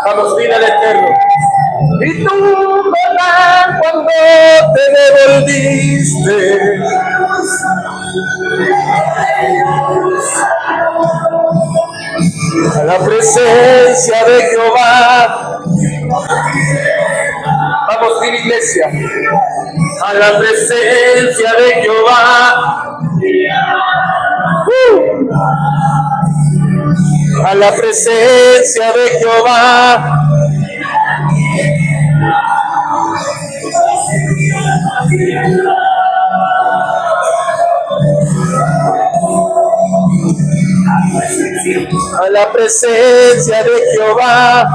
Vamos, dile al Eterno. Y tú, ¿verdad? Cuando te devolviste, a la presencia de Jehová. Vamos, dile, iglesia. A la presencia de Jehová. A la presencia de Jehová. A la presencia de Jehová.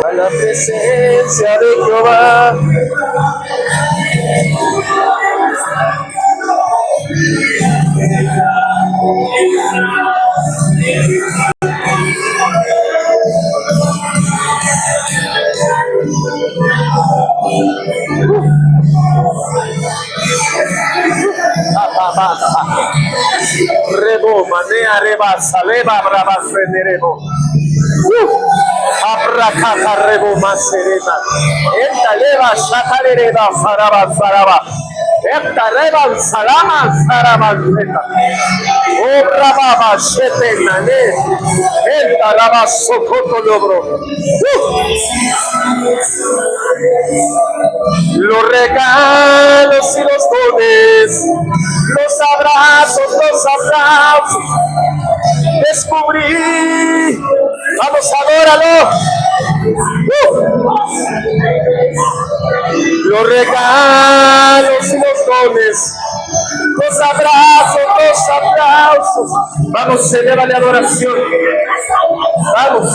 A la presencia de Jehová. Rebo, manea, reba, saleva, brava, frenderebo. Abracata, rebo, maserena. Enta leva, shakareba, faraba, faraba. Esta reba, salama, faraba, zeta. Obra, baba, shete, nane. Enta raba, socoto, logro. Los regalos y los dones, los abrazos, descubrí. Vamos, adóralo. Los regalos y los dones, los aplausos. Vamos, elévale adoración. Vamos.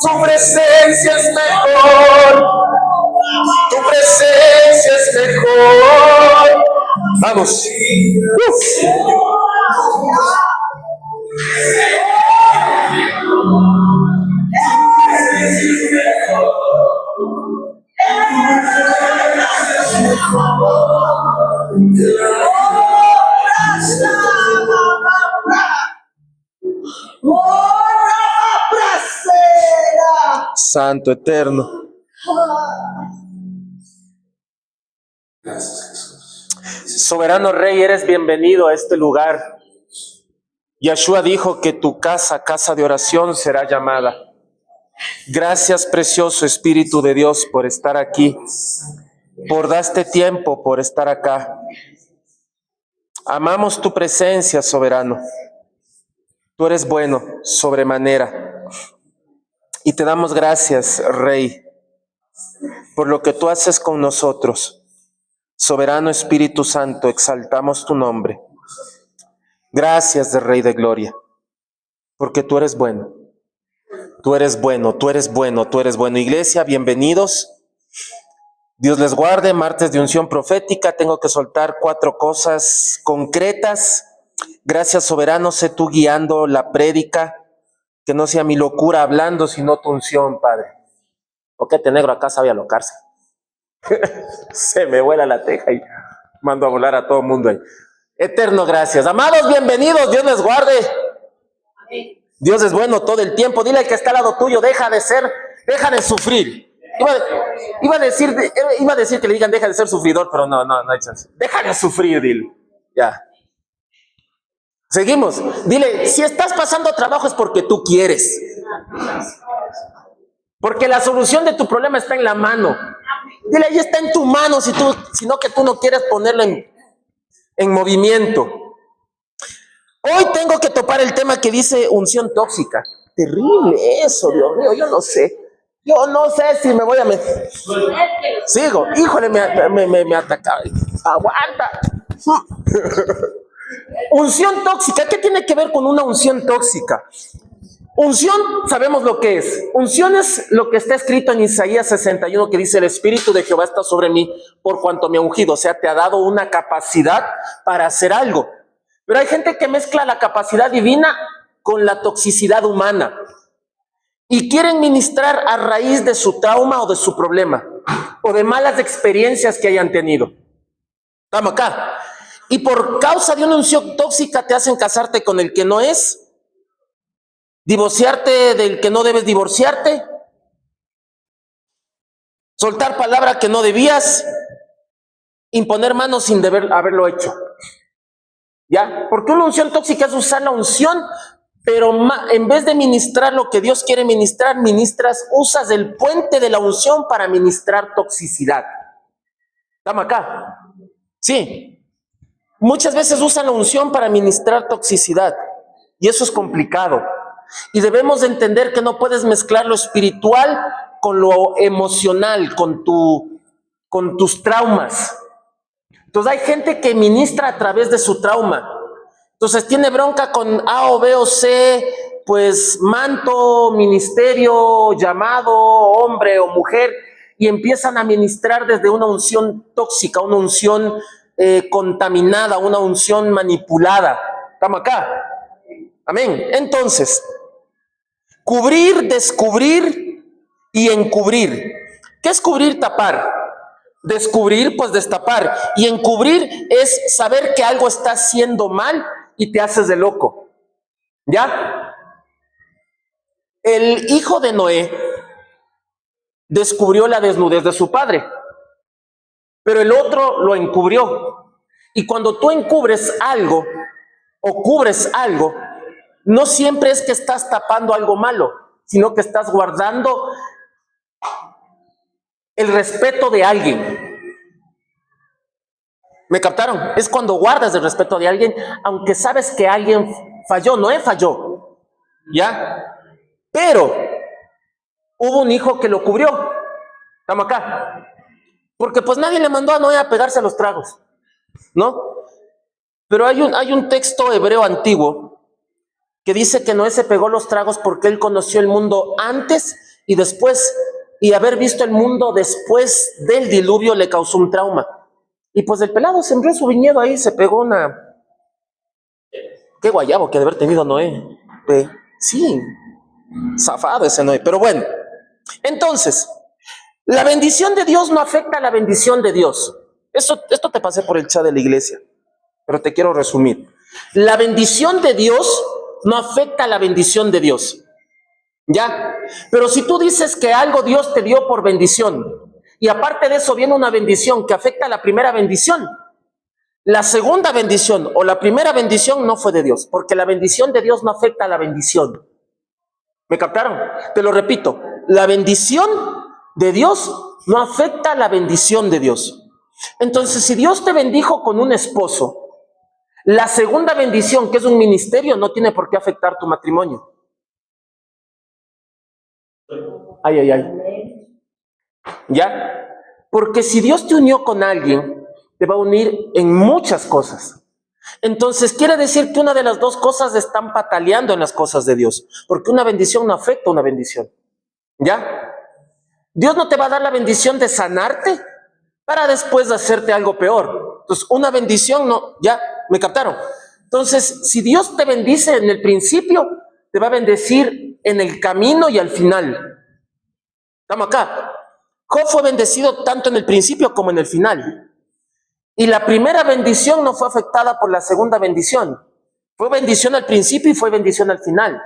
Tu presencia es mejor. Tu presencia es mejor. Vamos. Santo eterno. Soberano Rey, eres bienvenido a este lugar. Yeshua dijo que tu casa, casa de oración, será llamada. Gracias, precioso Espíritu de Dios, por estar aquí, por darte tiempo, por estar acá. Amamos tu presencia, soberano. Tú eres bueno, sobremanera. Y te damos gracias, Rey, por lo que tú haces con nosotros. Soberano Espíritu Santo, exaltamos tu nombre. Gracias, Rey de Gloria, porque tú eres bueno. Tú eres bueno, tú eres bueno, tú eres bueno. Iglesia, bienvenidos. Dios les guarde. Martes de unción profética. Tengo que soltar 4 cosas concretas. Gracias, soberano. Sé tú guiando la prédica. Que no sea mi locura hablando, sino tu unción, Padre. Boquete negro acá sabe alocarse. Se me vuela la teja y mando a volar a todo el mundo ahí. Eterno, gracias. Amados, bienvenidos. Dios les guarde. Dios es bueno todo el tiempo. Dile al que está al lado tuyo, deja de sufrir. Iba a decir que le digan deja de ser sufridor, pero no hay chance. Deja de sufrir, dile. Ya. Seguimos. Dile, si estás pasando trabajo es porque tú quieres. Porque la solución de tu problema está en la mano. Dile, ahí está en tu mano, sino que tú no quieres ponerlo en movimiento. Hoy tengo que topar el tema que dice unción tóxica. Terrible eso, Dios mío, yo no sé. Yo no sé si me voy a meter. Sigo, híjole, me atacaba. Aguanta. Unción tóxica, ¿qué tiene que ver con una unción tóxica? Unción, sabemos lo que es. Unción es lo que está escrito en Isaías 61, que dice: el Espíritu de Jehová está sobre mí por cuanto me ha ungido. O sea, te ha dado una capacidad para hacer algo. Pero hay gente que mezcla la capacidad divina con la toxicidad humana y quieren ministrar a raíz de su trauma o de su problema o de malas experiencias que hayan tenido. Estamos acá. Y por causa de una unción tóxica te hacen casarte con el que no es, divorciarte del que no debes divorciarte, soltar palabra que no debías, imponer manos sin haberlo hecho. ¿Ya? Porque una unción tóxica es usar la unción, pero en vez de ministrar lo que Dios quiere ministrar, usas el puente de la unción para ministrar toxicidad. ¿Estamos acá? Sí. Muchas veces usan la unción para ministrar toxicidad y eso es complicado. Y debemos entender que no puedes mezclar lo espiritual con lo emocional, con tus traumas. Entonces hay gente que ministra a través de su trauma. Entonces tiene bronca con A o B o C, pues manto, ministerio, llamado, hombre o mujer, y empiezan a ministrar desde una unción tóxica, una unción contaminada, una unción manipulada. ¿Estamos acá? Amén. Entonces, cubrir, descubrir y encubrir. ¿Qué es cubrir? Tapar. Descubrir, pues destapar. Y encubrir es saber que algo está haciendo mal y te haces de loco. ¿Ya? El hijo de Noé descubrió la desnudez de su padre, pero el otro lo encubrió. Y cuando tú encubres algo o cubres algo, no siempre es que estás tapando algo malo, sino que estás guardando el respeto de alguien. ¿Me captaron? Es cuando guardas el respeto de alguien, aunque sabes que alguien falló. Noé falló, ¿ya? Pero hubo un hijo que lo cubrió. Estamos acá. Porque pues nadie le mandó a Noé a pegarse a los tragos, ¿no? Pero hay un texto hebreo antiguo que dice que Noé se pegó los tragos porque él conoció el mundo antes y después, y haber visto el mundo después del diluvio le causó un trauma. Y pues el pelado sembró su viñedo ahí, se pegó una... Qué guayabo que de haber tenido Noé. Sí, zafado ese Noé. Pero bueno, entonces, la bendición de Dios no afecta a la bendición de Dios. Esto te pasé por el chat de la iglesia, pero te quiero resumir. La bendición de Dios no afecta a la bendición de Dios. ¿Ya? Pero si tú dices que algo Dios te dio por bendición, y aparte de eso viene una bendición que afecta a la primera bendición, la segunda bendición o la primera bendición no fue de Dios, porque la bendición de Dios no afecta a la bendición. ¿Me captaron? Te lo repito, la bendición de Dios no afecta a la bendición de Dios. Entonces, si Dios te bendijo con un esposo, la segunda bendición, que es un ministerio, no tiene por qué afectar tu matrimonio. Ay, ay, ay. ¿Ya? Porque si Dios te unió con alguien, te va a unir en muchas cosas. Entonces quiere decir que una de las dos cosas están pataleando en las cosas de Dios, porque una bendición no afecta a una bendición. ¿Ya? Dios no te va a dar la bendición de sanarte para después de hacerte algo peor. Entonces, una bendición no, ¿ya? ¿Me captaron? Entonces, si Dios te bendice en el principio, te va a bendecir en el camino y al final. Estamos acá. Job fue bendecido tanto en el principio como en el final. Y la primera bendición no fue afectada por la segunda bendición. Fue bendición al principio y fue bendición al final.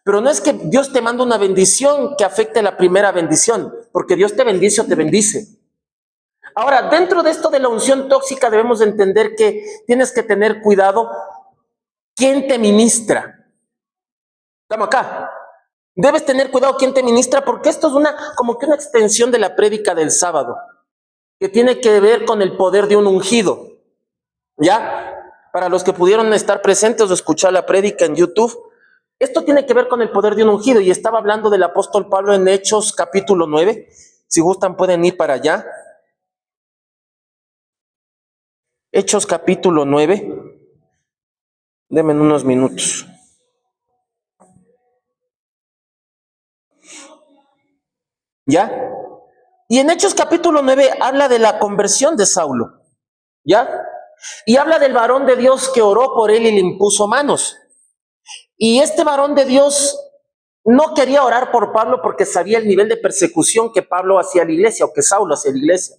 Pero no es que Dios te manda una bendición que afecte la primera bendición, porque Dios te bendice o te bendice. Ahora, dentro de esto de la unción tóxica debemos entender que tienes que tener cuidado quién te ministra. Estamos acá. Debes tener cuidado quién te ministra, porque esto es como que una extensión de la prédica del sábado, que tiene que ver con el poder de un ungido. ¿Ya? Para los que pudieron estar presentes o escuchar la prédica en YouTube, esto tiene que ver con el poder de un ungido, y estaba hablando del apóstol Pablo en Hechos capítulo 9. Si gustan pueden ir para allá. Hechos capítulo 9. Denme unos minutos. ¿Ya? Y en Hechos capítulo 9 habla de la conversión de Saulo, ¿ya? Y habla del varón de Dios que oró por él y le impuso manos. Y este varón de Dios no quería orar por Pablo porque sabía el nivel de persecución que Pablo hacía a la iglesia o que Saulo hacía a la iglesia.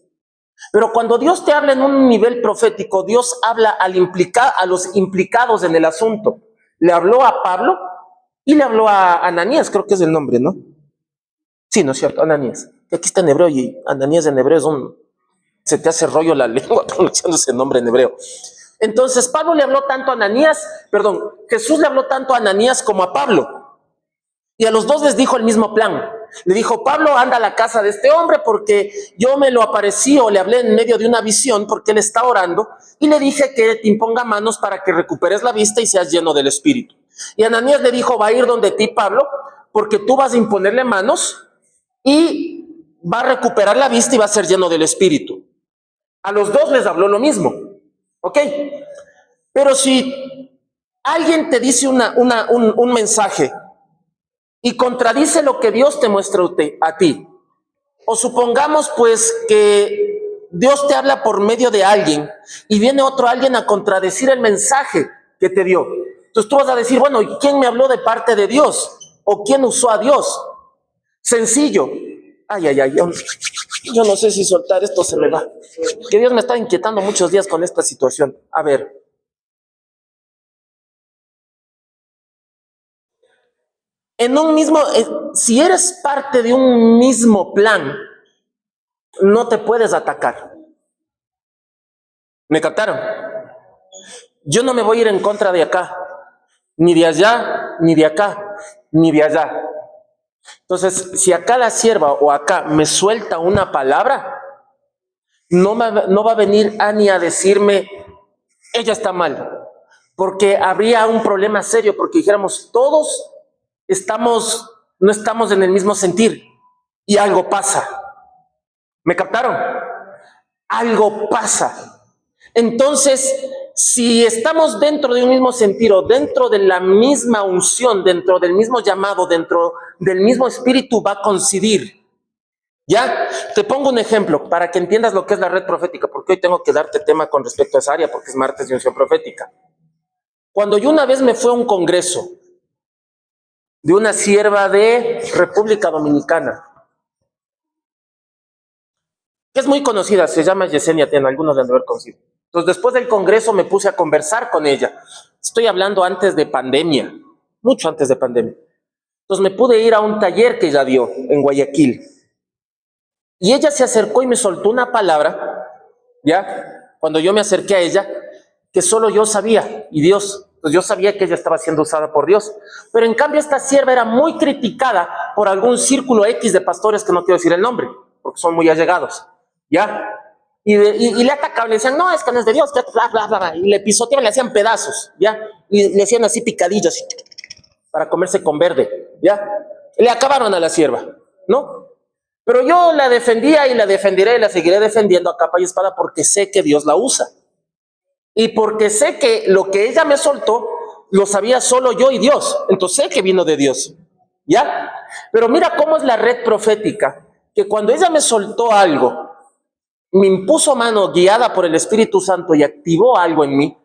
Pero cuando Dios te habla en un nivel profético, Dios habla a los implicados en el asunto. Le habló a Pablo y le habló a Ananías, creo que es el nombre, ¿no? Sí, ¿no es cierto? Ananías. Que aquí está en hebreo y Ananías en hebreo es se te hace rollo la lengua pronunciando ese nombre en hebreo. Entonces Pablo le habló tanto a Ananías, Jesús le habló tanto a Ananías como a Pablo. Y a los dos les dijo el mismo plan. Le dijo, Pablo, anda a la casa de este hombre porque yo me lo aparecí o le hablé en medio de una visión porque él está orando y le dije que te imponga manos para que recuperes la vista y seas lleno del Espíritu. Y Ananías le dijo, va a ir donde ti, Pablo, porque tú vas a imponerle manos y va a recuperar la vista y va a ser lleno del Espíritu. A los dos les habló lo mismo, ¿ok? Pero si alguien te dice un mensaje y contradice lo que Dios te muestra a ti, o supongamos pues que Dios te habla por medio de alguien y viene otro alguien a contradecir el mensaje que te dio. Entonces tú vas a decir, bueno, ¿y quién me habló de parte de Dios? ¿O quién usó a Dios? Sencillo. Ay, yo no sé si soltar esto, se me va. Que Dios me está inquietando muchos días con esta situación. A ver. Si eres parte de un mismo plan, no te puedes atacar. ¿Me captaron? Yo no me voy a ir en contra de acá, ni de allá, ni de acá, ni de allá. Entonces, si acá la sierva o acá me suelta una palabra, no va a venir Ani a decirme, ella está mal, porque habría un problema serio, porque dijéramos, todos no estamos en el mismo sentir, y algo pasa. ¿Me captaron? Algo pasa. Entonces, si estamos dentro de un mismo sentido, dentro de la misma unción, dentro del mismo llamado, dentro del mismo espíritu, va a coincidir. ¿Ya? Te pongo un ejemplo para que entiendas lo que es la red profética, porque hoy tengo que darte tema con respecto a esa área, porque es martes de unción profética. Cuando yo una vez me fui a un congreso de una sierva de República Dominicana, que es muy conocida, se llama Yesenia Tena, algunos deben haber conocido. Entonces, después del congreso me puse a conversar con ella. Estoy hablando antes de pandemia, mucho antes de pandemia. Entonces, me pude ir a un taller que ella dio en Guayaquil. Y ella se acercó y me soltó una palabra, ¿ya? Cuando yo me acerqué a ella, que solo yo sabía, y Dios, pues yo sabía que ella estaba siendo usada por Dios. Pero en cambio, esta sierva era muy criticada por algún círculo X de pastores que no quiero decir el nombre, porque son muy allegados. ¿Ya? Y le atacaban, le decían, no, es que no es de Dios, que bla, bla, bla, bla. Y le pisoteaban, le hacían pedazos, ¿ya? Y le hacían así picadillos para comerse con verde, ¿ya? Y le acabaron a la sierva, ¿no? Pero yo la defendía y la defenderé y la seguiré defendiendo a capa y espada porque sé que Dios la usa. Y porque sé que lo que ella me soltó lo sabía solo yo y Dios. Entonces sé que vino de Dios, ¿ya? Pero mira cómo es la red profética, que cuando ella me soltó algo, me impuso mano guiada por el Espíritu Santo y activó algo en mí,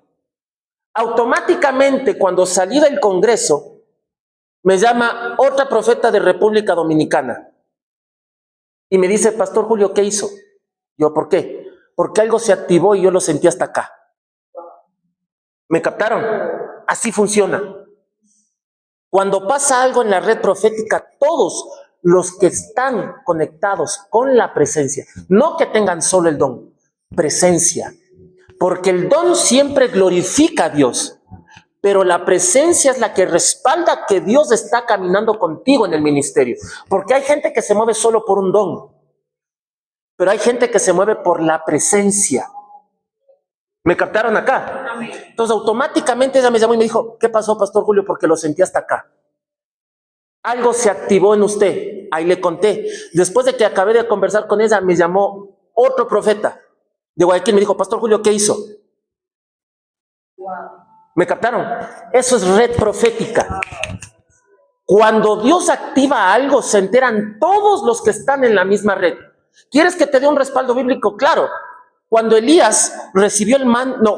automáticamente cuando salí del Congreso, me llama otra profeta de República Dominicana y me dice, Pastor Julio, ¿qué hizo? Yo, ¿por qué? Porque algo se activó y yo lo sentí hasta acá. ¿Me captaron? Así funciona. Cuando pasa algo en la red profética, todos los que están conectados con la presencia, no que tengan solo el don, presencia, porque el don siempre glorifica a Dios, pero la presencia es la que respalda que Dios está caminando contigo en el ministerio, porque hay gente que se mueve solo por un don, pero hay gente que se mueve por la presencia. ¿Me captaron acá? Entonces automáticamente ella me llamó y me dijo, ¿qué pasó, Pastor Julio? Porque lo sentí hasta acá. Algo se activó en usted. Ahí le conté. Después de que acabé de conversar con ella, me llamó otro profeta de Guayaquil. Me dijo, Pastor Julio, ¿qué hizo? ¿Me captaron? Eso es red profética. Cuando Dios activa algo, se enteran todos los que están en la misma red. ¿Quieres que te dé un respaldo bíblico? Claro. Cuando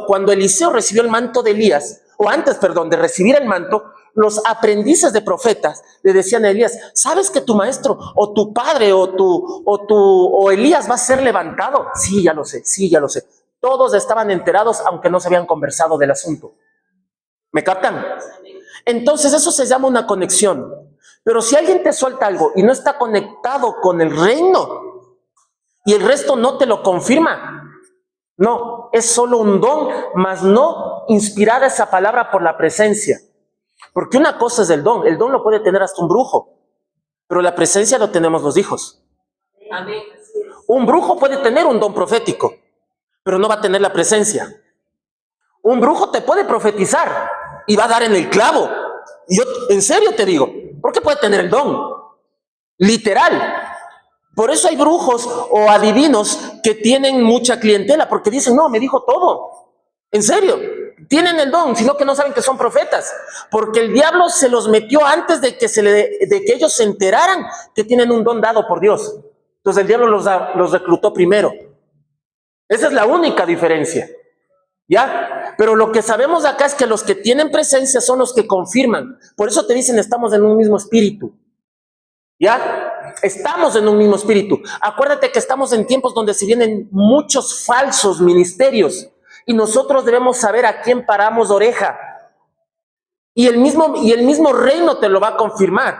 cuando Eliseo recibió el manto de Elías, o antes, perdón, de recibir el manto, los aprendices de profetas le decían a Elías, ¿sabes que tu maestro o tu padre o Elías va a ser levantado? Sí, ya lo sé, sí, ya lo sé. Todos estaban enterados, aunque no se habían conversado del asunto. ¿Me captan? Entonces eso se llama una conexión. Pero si alguien te suelta algo y no está conectado con el reino y el resto no te lo confirma, no, es solo un don, mas no inspirada esa palabra por la presencia. Porque una cosa es el don lo puede tener hasta un brujo, pero la presencia lo tenemos los hijos. Amén. Un brujo puede tener un don profético, pero no va a tener la presencia. Un brujo te puede profetizar y va a dar en el clavo. Y yo, en serio te digo, porque puede tener el don, literal. Por eso hay brujos o adivinos que tienen mucha clientela, porque dicen, no, me dijo todo. En serio, tienen el don, sino que no saben que son profetas, porque el diablo se los metió antes de que ellos se enteraran que tienen un don dado por Dios. Entonces el diablo los reclutó primero. Esa es la única diferencia. ¿Ya? Pero lo que sabemos acá es que los que tienen presencia son los que confirman. Por eso te dicen, estamos en un mismo espíritu. ¿Ya? Estamos en un mismo espíritu. Acuérdate que estamos en tiempos donde se vienen muchos falsos ministerios y nosotros debemos saber a quién paramos oreja. Y el mismo reino te lo va a confirmar.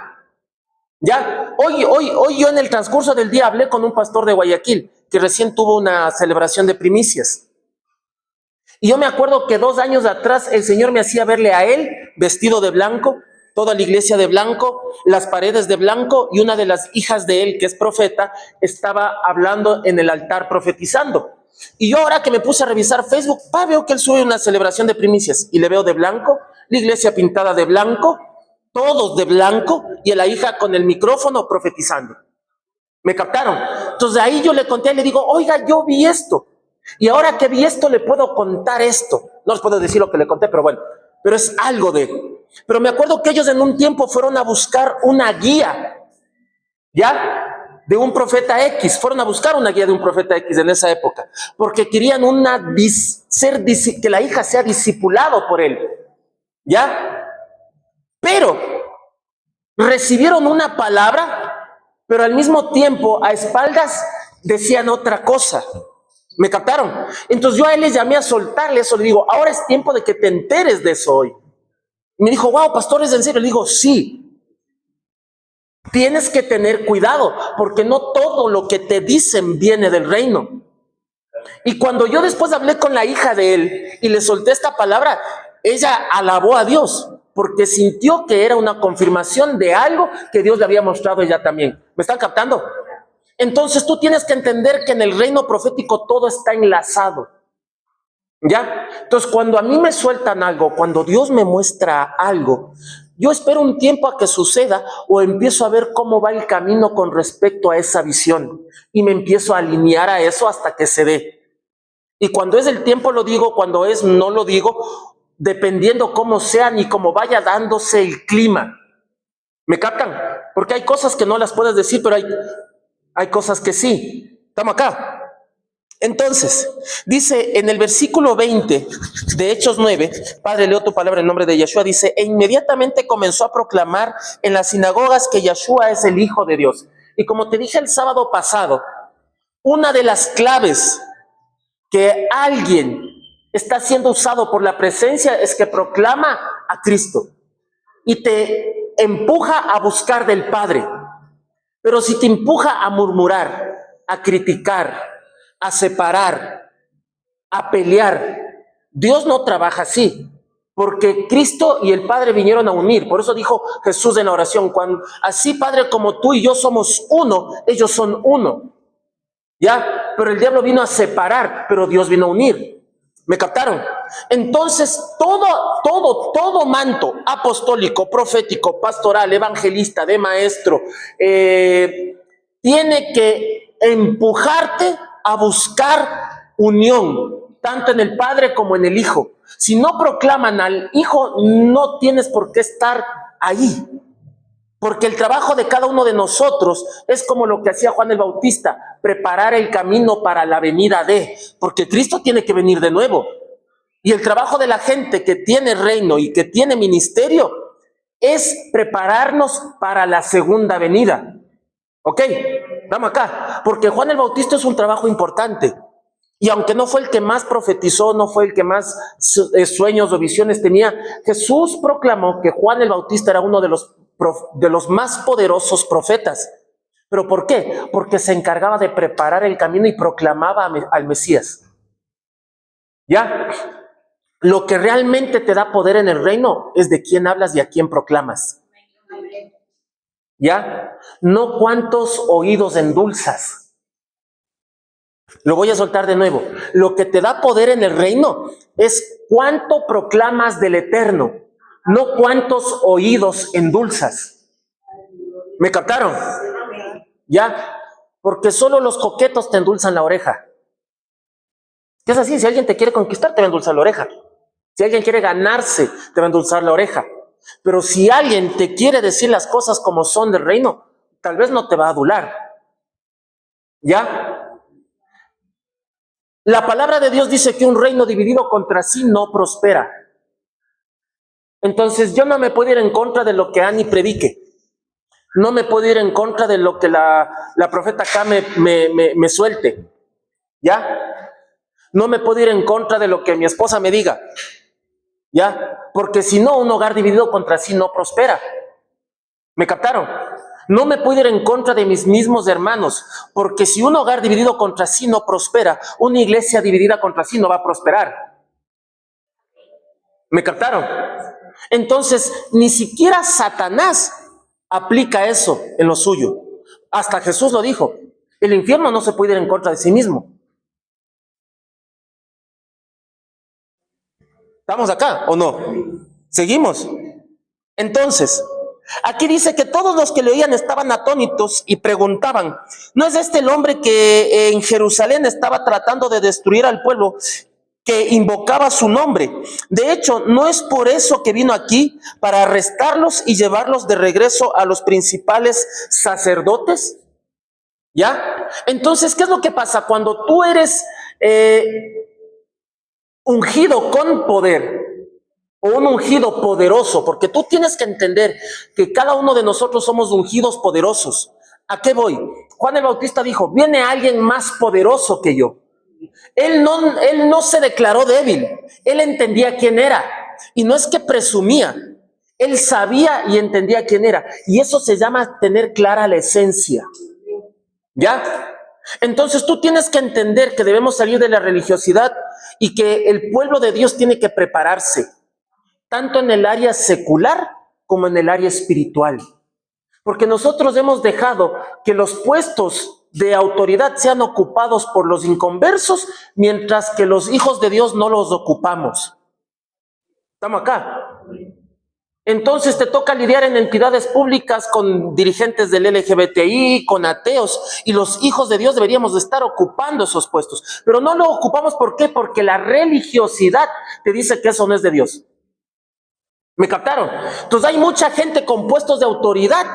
¿Ya? Hoy yo en el transcurso del día hablé con un pastor de Guayaquil que recién tuvo una celebración de primicias. Y yo me acuerdo que 2 años atrás el Señor me hacía verle a él vestido de blanco, toda la iglesia de blanco, las paredes de blanco, y una de las hijas de él, que es profeta, estaba hablando en el altar profetizando. Y yo ahora que me puse a revisar Facebook, veo que él sube una celebración de primicias y le veo de blanco, la iglesia pintada de blanco, todos de blanco, y a la hija con el micrófono profetizando. ¿Me captaron? Entonces ahí yo le conté, le digo, oiga, yo vi esto. Y ahora que vi esto, le puedo contar esto. No les puedo decir lo que le conté, pero bueno, pero es algo de... Pero me acuerdo que ellos en un tiempo fueron a buscar una guía, ¿ya? De un profeta X. Fueron a buscar una guía de un profeta X en esa época, porque querían que la hija sea discipulado por él, ¿ya? Pero recibieron una palabra, pero al mismo tiempo, a espaldas, decían otra cosa. ¿Me captaron? Entonces yo a él le llamé a soltarle eso, le digo, ahora es tiempo de que te enteres de eso hoy. Y me dijo, wow, pastor, ¿es en serio? Le digo, sí. Tienes que tener cuidado, porque no todo lo que te dicen viene del reino. Y cuando yo después hablé con la hija de él y le solté esta palabra, ella alabó a Dios, porque sintió que era una confirmación de algo que Dios le había mostrado a ella también. ¿Me están captando? Entonces tú tienes que entender que en el reino profético todo está enlazado. ¿Ya? Entonces cuando a mí me sueltan algo, cuando Dios me muestra algo, yo espero un tiempo a que suceda o empiezo a ver cómo va el camino con respecto a esa visión y me empiezo a alinear a eso hasta que se dé. Y cuando es el tiempo lo digo, cuando es no lo digo, dependiendo cómo sean y cómo vaya dándose el clima. ¿Me captan? Porque hay cosas que no las puedes decir, pero hay cosas que sí. Estamos acá. Entonces, dice en el versículo 20 de Hechos 9, Padre, leo tu palabra en nombre de Yeshua, dice, e inmediatamente comenzó a proclamar en las sinagogas que Yeshua es el Hijo de Dios. Y como te dije el sábado pasado, una de las claves que alguien está siendo usado por la presencia es que proclama a Cristo y te empuja a buscar del Padre. Pero si te empuja a murmurar, a criticar, a separar, a pelear, Dios no trabaja así, porque Cristo y el Padre vinieron a unir. Por eso dijo Jesús en la oración, cuando así Padre como tú y yo somos uno, ellos son uno. ¿Ya? Pero el diablo vino a separar, pero Dios vino a unir. ¿Me captaron? Entonces, todo manto apostólico, profético, pastoral, evangelista, de maestro, tiene que empujarte a buscar unión, tanto en el Padre como en el Hijo. Si no proclaman al Hijo, no tienes por qué estar ahí. Porque el trabajo de cada uno de nosotros es como lo que hacía Juan el Bautista, preparar el camino para la venida de, porque Cristo tiene que venir de nuevo. Y el trabajo de la gente que tiene reino y que tiene ministerio es prepararnos para la segunda venida. ¿Ok? Vamos acá. Porque Juan el Bautista es un trabajo importante. Y aunque no fue el que más profetizó, no fue el que más sueños o visiones tenía, Jesús proclamó que Juan el Bautista era uno de los más poderosos profetas. ¿Pero por qué? Porque se encargaba de preparar el camino y proclamaba al Mesías. ¿Ya? Lo que realmente te da poder en el reino es de quién hablas y a quién proclamas. ¿Ya? No cuántos oídos endulzas. Lo voy a soltar de nuevo. Lo que te da poder en el reino es cuánto proclamas del Eterno, no cuántos oídos endulzas. ¿Me captaron? ¿Ya? Porque solo los coquetos te endulzan la oreja. Es así, si alguien te quiere conquistar, te va a endulzar la oreja. Si alguien quiere ganarse, te va a endulzar la oreja. Pero si alguien te quiere decir las cosas como son del reino, tal vez no te va a adular. ¿Ya? La palabra de Dios dice que un reino dividido contra sí no prospera. Entonces yo no me puedo ir en contra de lo que Ani predique. No me puedo ir en contra de lo que la profeta acá me suelte. ¿Ya? No me puedo ir en contra de lo que mi esposa me diga. ¿Ya? Porque si no, un hogar dividido contra sí no prospera. ¿Me captaron? No me puedo ir en contra de mis mismos hermanos, porque si un hogar dividido contra sí no prospera, una iglesia dividida contra sí no va a prosperar. ¿Me captaron? Entonces, ni siquiera Satanás aplica eso en lo suyo. Hasta Jesús lo dijo. El infierno no se puede ir en contra de sí mismo. ¿Estamos acá o no? ¿Seguimos? Entonces, aquí dice que todos los que le oían estaban atónitos y preguntaban, ¿no es este el hombre que en Jerusalén estaba tratando de destruir al pueblo que invocaba su nombre? De hecho, ¿no es por eso que vino aquí, para arrestarlos y llevarlos de regreso a los principales sacerdotes? ¿Ya? Entonces, ¿qué es lo que pasa? Cuando tú eres ungido con poder, o un ungido poderoso, porque tú tienes que entender que cada uno de nosotros somos ungidos poderosos. ¿A qué voy? Juan el Bautista dijo, viene alguien más poderoso que yo. Él no se declaró débil, él entendía quién era, y no es que presumía, él sabía y entendía quién era, y eso se llama tener clara la esencia. ¿Ya? Entonces tú tienes que entender que debemos salir de la religiosidad y que el pueblo de Dios tiene que prepararse, tanto en el área secular como en el área espiritual. Porque nosotros hemos dejado que los puestos de autoridad sean ocupados por los inconversos, mientras que los hijos de Dios no los ocupamos. ¿Estamos acá? Entonces te toca lidiar en entidades públicas con dirigentes del LGBTI, con ateos, y los hijos de Dios deberíamos de estar ocupando esos puestos. Pero no lo ocupamos, ¿por qué? Porque la religiosidad te dice que eso no es de Dios. ¿Me captaron? Entonces hay mucha gente con puestos de autoridad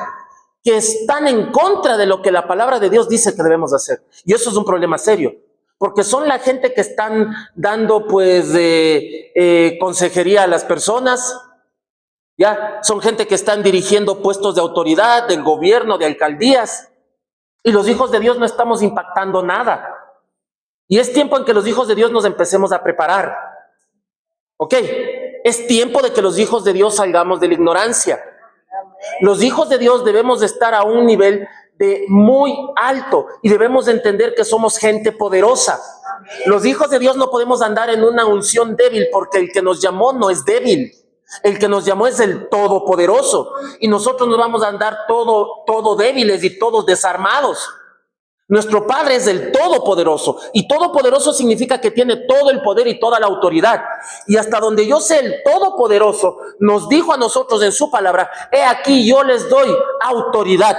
que están en contra de lo que la palabra de Dios dice que debemos hacer. Y eso es un problema serio, porque son la gente que están dando pues consejería a las personas, ya son gente que están dirigiendo puestos de autoridad, del gobierno, de alcaldías, y los hijos de Dios no estamos impactando nada. Y es tiempo en que los hijos de Dios nos empecemos a preparar. ¿Ok? Es tiempo de que los hijos de Dios salgamos de la ignorancia. Los hijos de Dios debemos de estar a un nivel de muy alto y debemos de entender que somos gente poderosa. Los hijos de Dios no podemos andar en una unción débil, porque el que nos llamó no es débil. El que nos llamó es el Todopoderoso, y nosotros nos vamos a andar todo débiles y todos desarmados. Nuestro Padre es el Todopoderoso, y Todopoderoso significa que tiene todo el poder y toda la autoridad. Y hasta donde yo sé, el Todopoderoso nos dijo a nosotros en su palabra, he aquí yo les doy autoridad.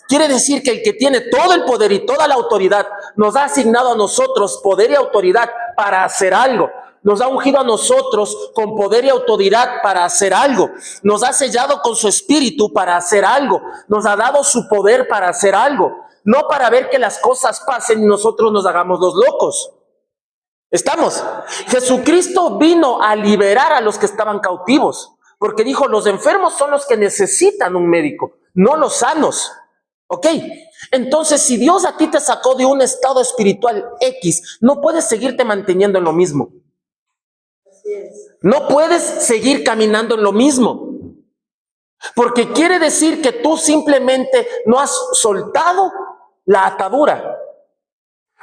Quiere decir que el que tiene todo el poder y toda la autoridad nos ha asignado a nosotros poder y autoridad para hacer algo. nos ha ungido a nosotros con poder y autoridad para hacer algo, nos ha sellado con su espíritu para hacer algo, nos ha dado su poder para hacer algo, no para ver que las cosas pasen y nosotros nos hagamos los locos. ¿Estamos? Jesucristo vino a liberar a los que estaban cautivos, porque dijo, los enfermos son los que necesitan un médico, no los sanos. ¿Ok? Entonces, si Dios a ti te sacó de un estado espiritual X, no puedes seguirte manteniendo en lo mismo. No puedes seguir caminando en lo mismo. Porque quiere decir que tú simplemente no has soltado la atadura.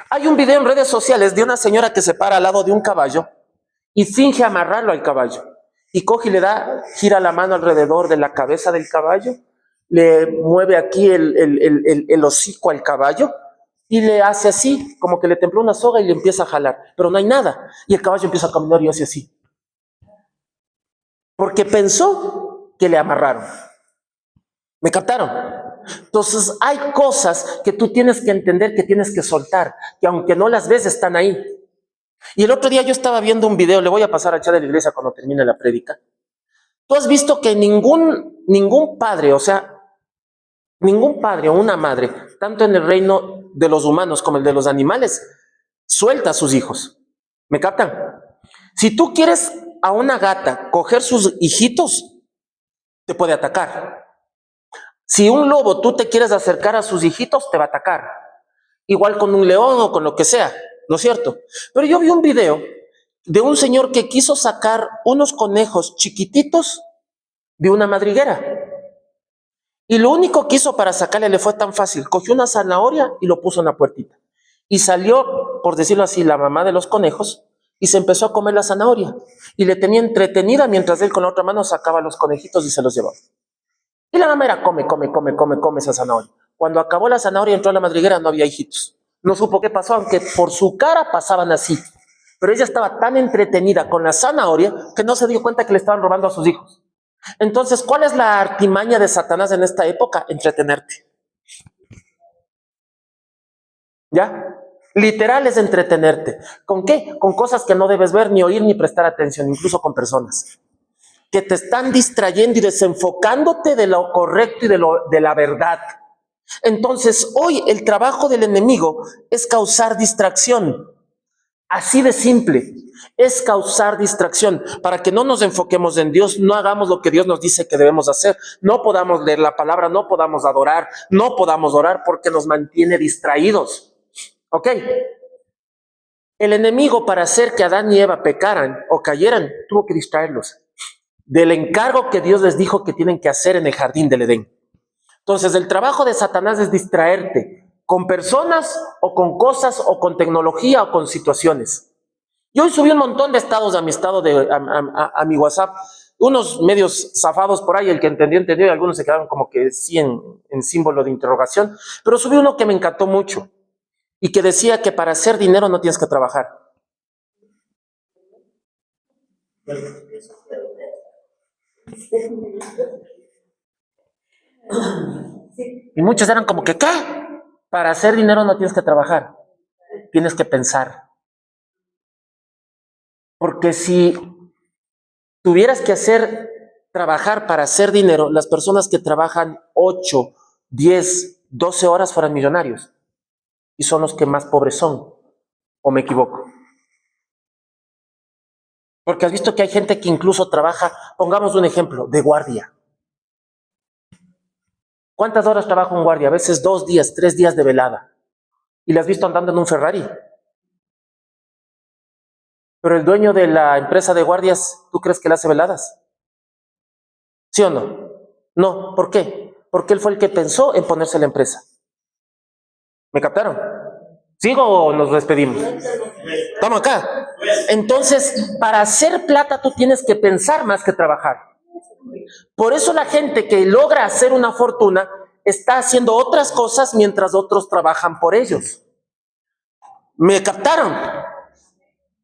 Hay un video en redes sociales de una señora que se para al lado de un caballo y finge amarrarlo al caballo. Y coge y le da, gira la mano alrededor de la cabeza del caballo, le mueve aquí el hocico al caballo y le hace así, como que le templó una soga y le empieza a jalar. Pero no hay nada. Y el caballo empieza a caminar y hace así. Porque pensó que le amarraron. ¿Me captaron? Entonces hay cosas que tú tienes que entender, que tienes que soltar, que aunque no las ves, están ahí. Y el otro día yo estaba viendo un video, le voy a pasar a echar de la iglesia cuando termine la prédica. Tú has visto que ningún padre, o sea, ningún padre o una madre, tanto en el reino de los humanos como el de los animales, suelta a sus hijos. ¿Me captan? Si tú quieres a una gata coger sus hijitos, te puede atacar. Si un lobo tú te quieres acercar a sus hijitos, te va a atacar. Igual con un león o con lo que sea, ¿no es cierto? Pero yo vi un video de un señor que quiso sacar unos conejos chiquititos de una madriguera. Y lo único que hizo para sacarle le fue tan fácil. Cogió una zanahoria y lo puso en la puertita. Y salió, por decirlo así, la mamá de los conejos y se empezó a comer la zanahoria. Y le tenía entretenida mientras él con la otra mano sacaba los conejitos y se los llevaba. Y la mamá era come esa zanahoria. Cuando acabó la zanahoria entró a la madriguera, no había hijitos. No supo qué pasó, aunque por su cara pasaban así. Pero ella estaba tan entretenida con la zanahoria que no se dio cuenta que le estaban robando a sus hijos. Entonces, ¿cuál es la artimaña de Satanás en esta época? Entretenerte. ¿Ya? Literal es entretenerte. ¿Con qué? Con cosas que no debes ver, ni oír, ni prestar atención, incluso con personas que te están distrayendo y desenfocándote de lo correcto y de la verdad. Entonces, hoy el trabajo del enemigo es causar distracción. Así de simple, es causar distracción para que no nos enfoquemos en Dios, no hagamos lo que Dios nos dice que debemos hacer, no podamos leer la palabra, no podamos adorar, no podamos orar porque nos mantiene distraídos. ¿Ok? El enemigo, para hacer que Adán y Eva pecaran o cayeran, tuvo que distraerlos del encargo que Dios les dijo que tienen que hacer en el jardín del Edén. Entonces, el trabajo de Satanás es distraerte con personas o con cosas o con tecnología o con situaciones. Yo hoy subí un montón de estados a mi estado a mi WhatsApp, unos medios zafados por ahí, el que entendió, y algunos se quedaron como que sí en símbolo de interrogación, pero subí uno que me encantó mucho y que decía que para hacer dinero no tienes que trabajar. Y muchos eran como que, ¿qué? Para hacer dinero no tienes que trabajar, tienes que pensar. Porque si tuvieras que trabajar para hacer dinero, las personas que trabajan 8, 10, 12 horas fueran millonarios. Y son los que más pobres son. ¿O me equivoco? Porque has visto que hay gente que incluso trabaja, pongamos un ejemplo, de guardia. ¿Cuántas horas trabaja un guardia? A veces 2 días, 3 días de velada. Y le has visto andando en un Ferrari. Pero el dueño de la empresa de guardias, ¿tú crees que le hace veladas? ¿Sí o no? No, ¿por qué? Porque él fue el que pensó en ponerse la empresa. ¿Me captaron? ¿Sigo o nos despedimos? Estamos acá. Entonces, para hacer plata tú tienes que pensar más que trabajar. Por eso la gente que logra hacer una fortuna está haciendo otras cosas mientras otros trabajan por ellos. ¿Me captaron?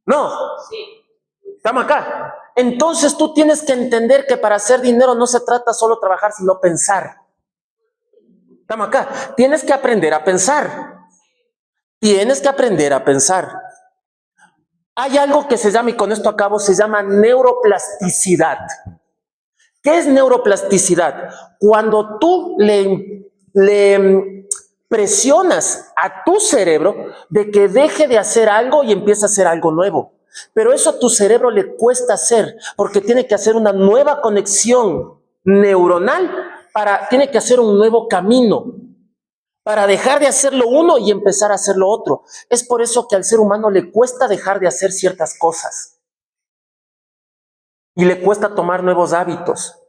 No. Estamos acá. Entonces tú tienes que entender que para hacer dinero no se trata solo trabajar, sino pensar. Estamos acá. Tienes que aprender a pensar. Tienes que aprender a pensar. Hay algo que se llama, y con esto acabo, se llama neuroplasticidad. ¿Qué es neuroplasticidad? Cuando tú le presionas a tu cerebro de que deje de hacer algo y empiece a hacer algo nuevo. Pero eso a tu cerebro le cuesta hacer, porque tiene que hacer una nueva conexión neuronal, tiene que hacer un nuevo camino para dejar de hacer lo uno y empezar a hacer lo otro. Es por eso que al ser humano le cuesta dejar de hacer ciertas cosas y le cuesta tomar nuevos hábitos.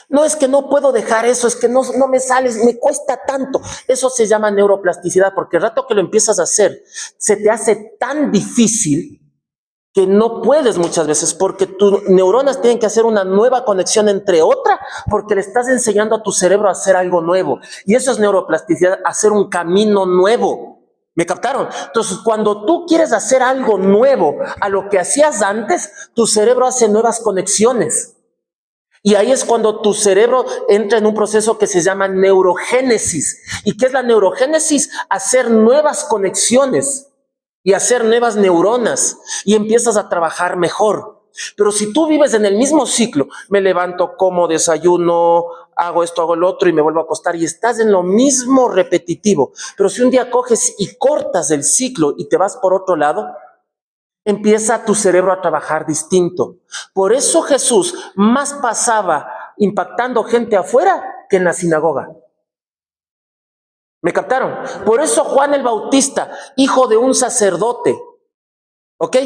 No es que no puedo dejar eso, es que no me sales, me cuesta tanto. Eso se llama neuroplasticidad, porque el rato que lo empiezas a hacer, se te hace tan difícil que no puedes muchas veces, porque tus neuronas tienen que hacer una nueva conexión entre otra, porque le estás enseñando a tu cerebro a hacer algo nuevo. Y eso es neuroplasticidad, hacer un camino nuevo. ¿Me captaron? Entonces, cuando tú quieres hacer algo nuevo a lo que hacías antes, tu cerebro hace nuevas conexiones. Y ahí es cuando tu cerebro entra en un proceso que se llama neurogénesis. ¿Y qué es la neurogénesis? Hacer nuevas conexiones y hacer nuevas neuronas y empiezas a trabajar mejor. Pero si tú vives en el mismo ciclo, me levanto, como, desayuno, hago esto, hago lo otro y me vuelvo a acostar y estás en lo mismo repetitivo. Pero si un día coges y cortas el ciclo y te vas por otro lado, empieza tu cerebro a trabajar distinto. Por eso Jesús más pasaba impactando gente afuera que en la sinagoga. ¿Me captaron? Por eso Juan el Bautista, hijo de un sacerdote, ¿ok?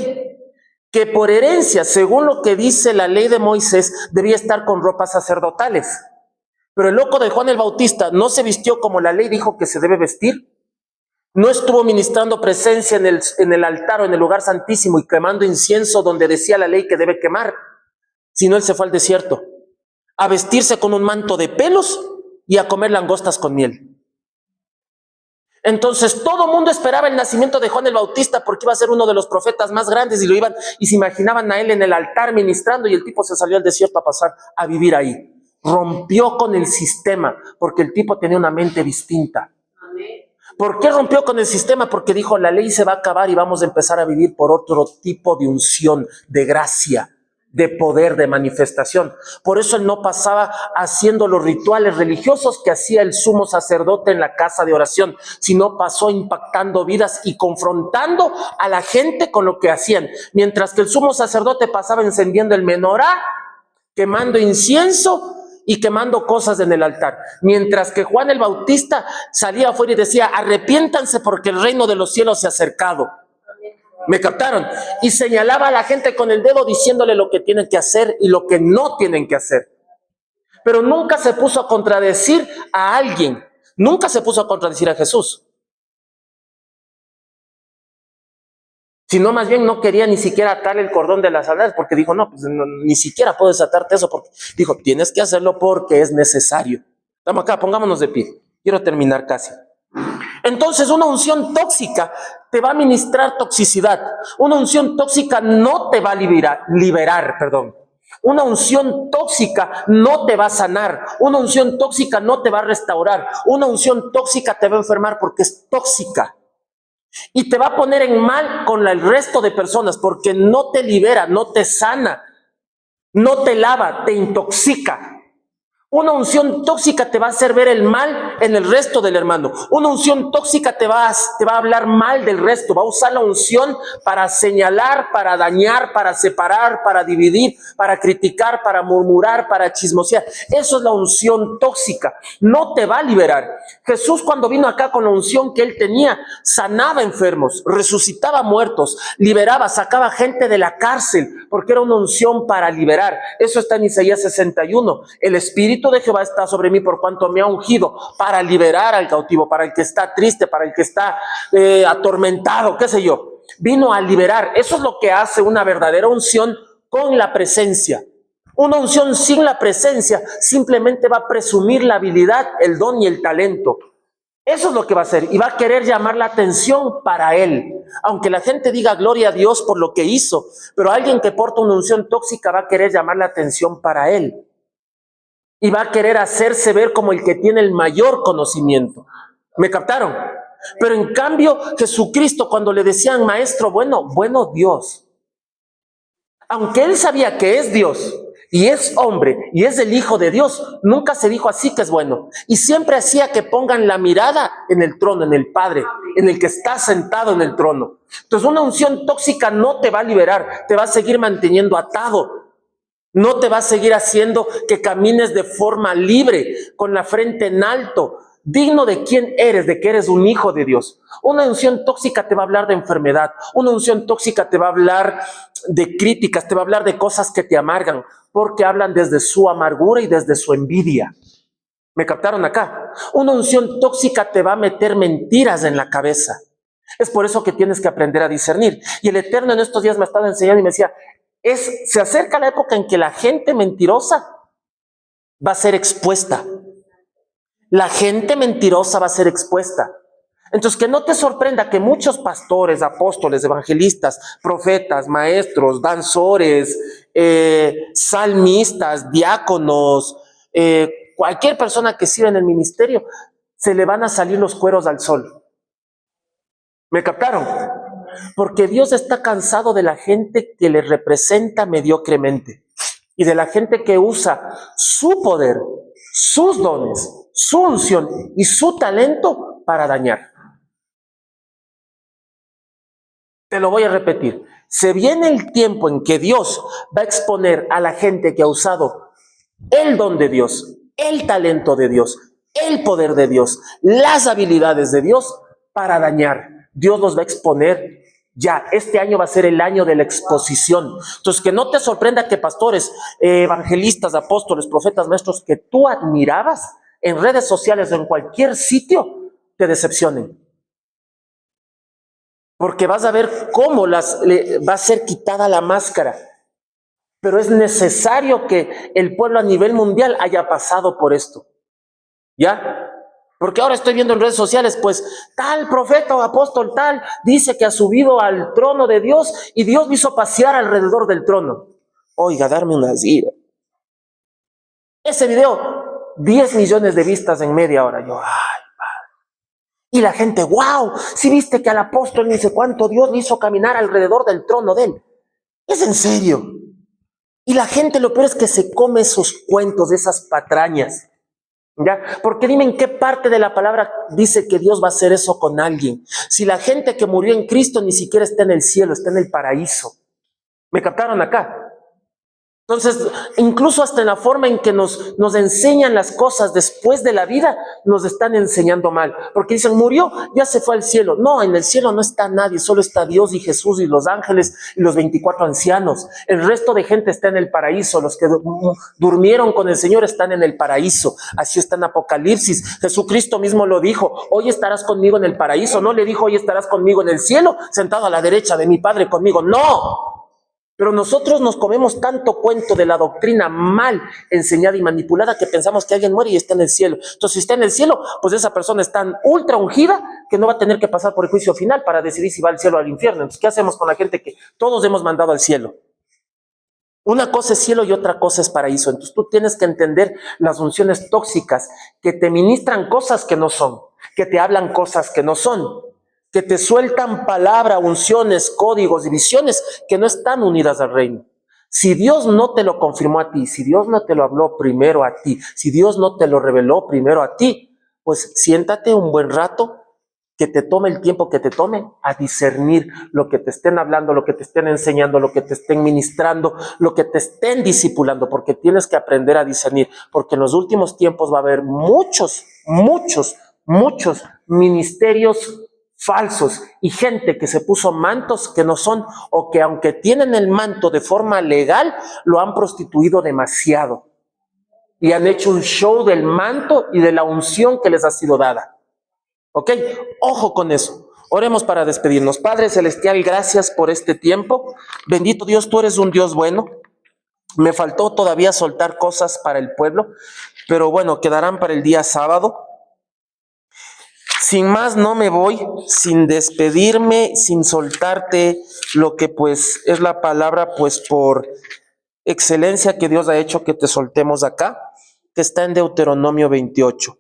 Que por herencia, según lo que dice la ley de Moisés, debía estar con ropas sacerdotales. Pero el loco de Juan el Bautista no se vistió como la ley dijo que se debe vestir. No estuvo ministrando presencia en el altar o en el lugar santísimo y quemando incienso donde decía la ley que debe quemar, sino él se fue al desierto a vestirse con un manto de pelos y a comer langostas con miel. Entonces todo el mundo esperaba el nacimiento de Juan el Bautista porque iba a ser uno de los profetas más grandes y se imaginaban a él en el altar ministrando y el tipo se salió al desierto a pasar a vivir ahí. Rompió con el sistema porque el tipo tenía una mente distinta. ¿Por qué rompió con el sistema? Porque dijo, la ley se va a acabar y vamos a empezar a vivir por otro tipo de unción, de gracia, de poder, de manifestación. Por eso él no pasaba haciendo los rituales religiosos que hacía el sumo sacerdote en la casa de oración, sino pasó impactando vidas y confrontando a la gente con lo que hacían. Mientras que el sumo sacerdote pasaba encendiendo el menorá, quemando incienso y quemando cosas en el altar. Mientras que Juan el Bautista salía afuera y decía, arrepiéntanse porque el reino de los cielos se ha acercado. ¿Me captaron? Y señalaba a la gente con el dedo diciéndole lo que tienen que hacer y lo que no tienen que hacer. Pero nunca se puso a contradecir a alguien. Nunca se puso a contradecir a Jesús. Sino más bien no quería ni siquiera atarle el cordón de las sandalias porque dijo, no, pues no, ni siquiera puedes atarte eso. Porque dijo, tienes que hacerlo porque es necesario. Estamos acá, pongámonos de pie. Quiero terminar casi. Entonces una unción tóxica te va a ministrar toxicidad. Una unción tóxica no te va a liberar. Una unción tóxica no te va a sanar. Una unción tóxica no te va a restaurar. Una unción tóxica te va a enfermar porque es tóxica. Y te va a poner en mal con el resto de personas porque no te libera, no te sana, no te lava, te intoxica. Una unción tóxica te va a hacer ver el mal en el resto del hermano. Una unción tóxica te va a hablar mal del resto. Va a usar la unción para señalar, para dañar, para separar, para dividir, para criticar, para murmurar, para chismosear. Eso es la unción tóxica. No te va a liberar. Jesús cuando vino acá con la unción que él tenía, sanaba enfermos, resucitaba muertos, liberaba, sacaba gente de la cárcel, porque era una unción para liberar. Eso está en Isaías 61. El Espíritu de Jehová está sobre mí por cuanto me ha ungido para liberar al cautivo, para el que está triste, para el que está atormentado, qué sé yo. Vino a liberar. Eso es lo que hace una verdadera unción con la presencia. Una unción sin la presencia simplemente va a presumir la habilidad, el don y el talento. Eso es lo que va a hacer y va a querer llamar la atención para él. Aunque la gente diga gloria a Dios por lo que hizo, pero alguien que porta una unción tóxica va a querer llamar la atención para él. Y va a querer hacerse ver como el que tiene el mayor conocimiento. ¿Me captaron? Pero en cambio, Jesucristo, cuando le decían maestro bueno, bueno Dios, aunque él sabía que es Dios y es hombre y es el Hijo de Dios, nunca se dijo así que es bueno. Y siempre hacía que pongan la mirada en el trono, en el Padre, en el que está sentado en el trono. Entonces una unción tóxica no te va a liberar, te va a seguir manteniendo atado. No te va a seguir haciendo que camines de forma libre, con la frente en alto, digno de quién eres, de que eres un hijo de Dios. Una unción tóxica te va a hablar de enfermedad, una unción tóxica te va a hablar de críticas, te va a hablar de cosas que te amargan, porque hablan desde su amargura y desde su envidia. ¿Me captaron acá? Una unción tóxica te va a meter mentiras en la cabeza. Es por eso que tienes que aprender a discernir. Y el Eterno en estos días me estaba enseñando y me decía, se acerca la época en que la gente mentirosa va a ser expuesta. La gente mentirosa va a ser expuesta. Entonces, que no te sorprenda que muchos pastores, apóstoles, evangelistas, profetas, maestros, danzores, salmistas, diáconos, cualquier persona que sirva en el ministerio, se le van a salir los cueros al sol. ¿Me captaron? Porque Dios está cansado de la gente que le representa mediocremente y de la gente que usa su poder, sus dones, su unción y su talento para dañar. Te lo voy a repetir. Se viene el tiempo en que Dios va a exponer a la gente que ha usado el don de Dios, el talento de Dios, el poder de Dios, las habilidades de Dios para dañar. Dios los va a exponer. Ya, este año va a ser el año de la exposición. Entonces, que no te sorprenda que pastores, evangelistas, apóstoles, profetas, maestros que tú admirabas en redes sociales o en cualquier sitio te decepcionen. Porque vas a ver cómo va a ser quitada la máscara. Pero es necesario que el pueblo a nivel mundial haya pasado por esto. ¿Ya? Porque ahora estoy viendo en redes sociales, pues, tal profeta o apóstol tal dice que ha subido al trono de Dios y Dios lo hizo pasear alrededor del trono. Oiga, darme una ira. Ese video, 10 millones de vistas en media hora. Yo, ay, padre. Y la gente, wow, si viste que al apóstol ni sé cuánto Dios le hizo caminar alrededor del trono de él. Es en serio. Y la gente, lo peor es que se come esos cuentos, esas patrañas. ¿Ya? Porque dime en qué parte de la palabra dice que Dios va a hacer eso con alguien. Si la gente que murió en Cristo ni siquiera está en el cielo, está en el paraíso. ¿Me captaron acá? Entonces, incluso hasta en la forma en que nos enseñan las cosas después de la vida, nos están enseñando mal. Porque dicen, murió, ya se fue al cielo. No, en el cielo no está nadie, solo está Dios y Jesús y los ángeles y los 24 ancianos. El resto de gente está en el paraíso. Los que durmieron con el Señor están en el paraíso. Así está en Apocalipsis. Jesucristo mismo lo dijo, hoy estarás conmigo en el paraíso. No le dijo, hoy estarás conmigo en el cielo, sentado a la derecha de mi Padre conmigo. No. Pero nosotros nos comemos tanto cuento de la doctrina mal enseñada y manipulada que pensamos que alguien muere y está en el cielo. Entonces, si está en el cielo, pues esa persona es tan ultra ungida que no va a tener que pasar por el juicio final para decidir si va al cielo o al infierno. Entonces, ¿qué hacemos con la gente que todos hemos mandado al cielo? Una cosa es cielo y otra cosa es paraíso. Entonces, tú tienes que entender las unciones tóxicas que te ministran cosas que no son, que te hablan cosas que no son, que te sueltan palabra, unciones, códigos y visiones que no están unidas al reino. Si Dios no te lo confirmó a ti, si Dios no te lo habló primero a ti, si Dios no te lo reveló primero a ti, pues siéntate un buen rato, que te tome el tiempo que te tome a discernir lo que te estén hablando, lo que te estén enseñando, lo que te estén ministrando, lo que te estén discipulando, porque tienes que aprender a discernir, porque en los últimos tiempos va a haber muchos ministerios falsos y gente que se puso mantos que no son, o que aunque tienen el manto de forma legal, lo han prostituido demasiado y han hecho un show del manto y de la unción que les ha sido dada. ¿Ok? Ojo con eso. Oremos para despedirnos. Padre Celestial, gracias por este tiempo. Bendito Dios, tú eres un Dios bueno. Me faltó todavía soltar cosas para el pueblo, pero bueno, quedarán para el día sábado. Sin más, no me voy sin despedirme, sin soltarte lo que pues es la palabra, pues por excelencia que Dios ha hecho que te soltemos acá, que está en Deuteronomio 28.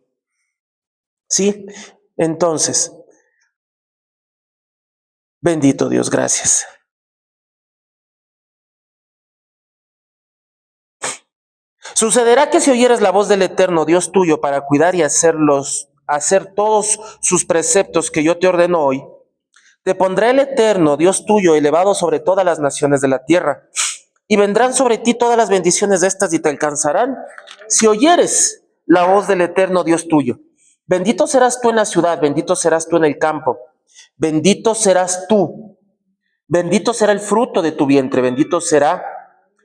¿Sí? Entonces, Bendito Dios, gracias. Sucederá que si oyeres la voz del Eterno Dios tuyo para cuidar y hacer todos sus preceptos que yo te ordeno hoy, te pondrá el Eterno Dios tuyo elevado sobre todas las naciones de la tierra, y vendrán sobre ti todas las bendiciones de estas y te alcanzarán si oyeres la voz del Eterno Dios tuyo. Bendito serás tú en la ciudad, bendito serás tú en el campo, bendito serás tú, bendito será el fruto de tu vientre, bendito será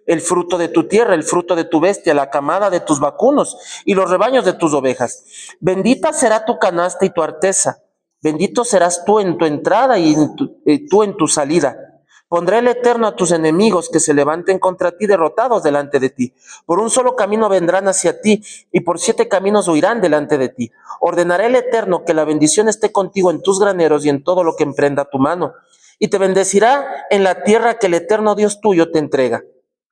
el fruto de tu tierra, el fruto de tu bestia, la camada de tus vacunos y los rebaños de tus ovejas. Bendita será tu canasta y tu arteza. Bendito serás tú en tu entrada y tú en tu salida. Pondré el Eterno a tus enemigos que se levanten contra ti, derrotados delante de ti. Por un solo camino vendrán hacia ti, y por 7 caminos huirán delante de ti. Ordenaré el Eterno que la bendición esté contigo en tus graneros y en todo lo que emprenda tu mano. Y te bendecirá en la tierra que el Eterno Dios tuyo te entrega.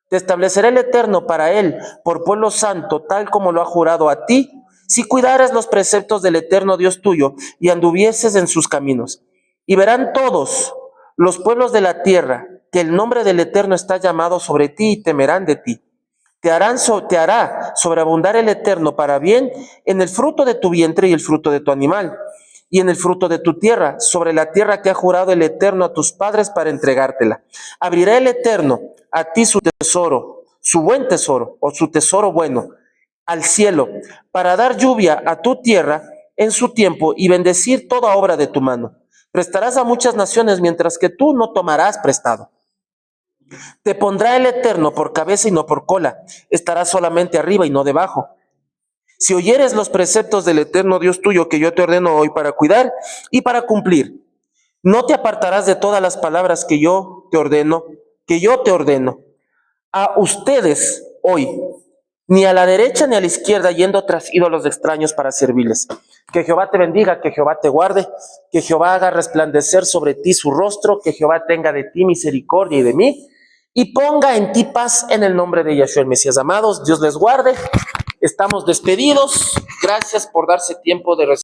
Te establecerá el Eterno para él por pueblo santo, tal como lo ha jurado a ti, si cuidaras los preceptos del Eterno Dios tuyo y anduvieses en sus caminos. Y verán todos los pueblos de la tierra que el nombre del Eterno está llamado sobre ti y temerán de ti. Te hará sobreabundar el Eterno para bien en el fruto de tu vientre y el fruto de tu animal, y en el fruto de tu tierra, sobre la tierra que ha jurado el Eterno a tus padres para entregártela. Abrirá el Eterno a ti su tesoro, su buen tesoro, o su tesoro bueno, al cielo, para dar lluvia a tu tierra en su tiempo y bendecir toda obra de tu mano. Prestarás a muchas naciones, mientras que tú no tomarás prestado. Te pondrá el Eterno por cabeza y no por cola. Estarás solamente arriba y no debajo. Si oyeres los preceptos del Eterno Dios tuyo que yo te ordeno hoy para cuidar y para cumplir, no te apartarás de todas las palabras que yo te ordeno a ustedes hoy, ni a la derecha ni a la izquierda, yendo tras ídolos extraños para servirles. Que Jehová te bendiga, que Jehová te guarde, que Jehová haga resplandecer sobre ti su rostro, que Jehová tenga de ti misericordia y de mí, y ponga en ti paz en el nombre de Yahshua el Mesías. Amados, Dios les guarde. Estamos despedidos. Gracias por darse tiempo de recibir.